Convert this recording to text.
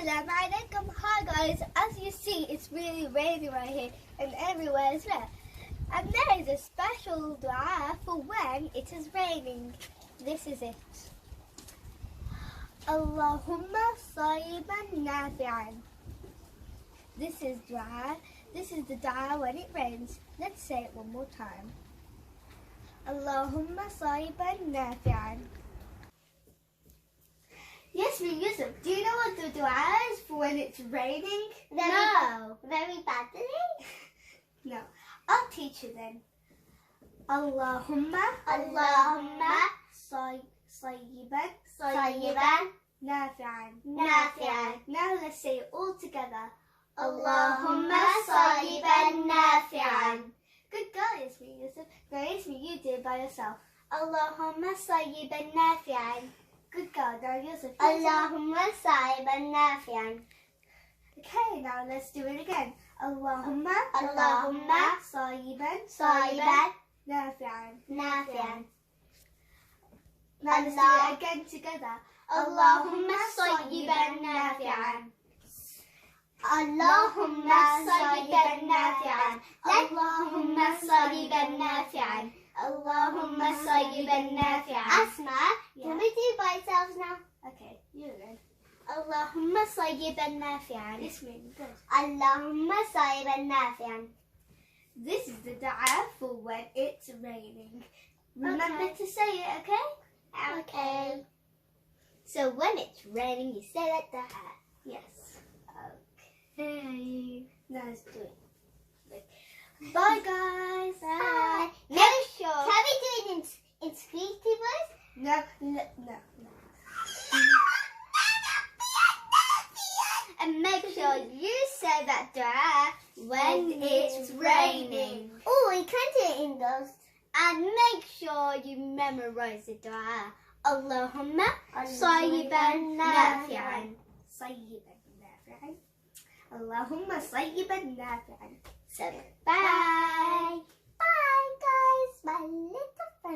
Assalamu alaikum. Hi guys, as you see it's really raining right here and everywhere is wet. And there is a special dua for when it is raining. This is it. Allahumma sayyiban nafi'an. This is dua. This is the dua when it rains. Let's say it one more time. Allahumma sayyiban nafi'an. Yes, me Yusuf. Do you know what the dua is for when it's raining? No. Very badly? No. I'll teach you then. Allahumma sayyiban nafi'an. Now let's say it all together. Allahumma sayyiban nafi'an. Good girl, Yasmin Yusuf. Now Yasmin, you do it by yourself. Allahumma sayyiban nafi'an. Good girl, now Yusuf. Allahumma sayyiban nafi'an. Okay, now let's do it again. Allahumma sayyiban nafi'an. Now let's do it again together. Allahumma sayyiban nafi'an. Allahumma sayyiban nafi'an. Allahumma sayyiban nafi'an. Allahumma sayyiban nafi'an. Asma, can we do by ourselves now? Okay, you then. Allahumma sayyiban nafi'an. This means good. Allahumma sayyiban nafi'an. This is the dua for when it's raining. Remember to say it, okay? Okay. So when it's raining, you say that dua. Yes. Okay. Now let's do it. Bye, guys. Bye. Make sure. Can we do it in squeaky voice? No. And make sure you say that dua when it's raining. Oh, we can do it in those. And make sure you memorize the dua. Allahumma sayyiban nafi'an. Allahumma sayyiban nafi'an. So, bye. Bye, guys. My little friend.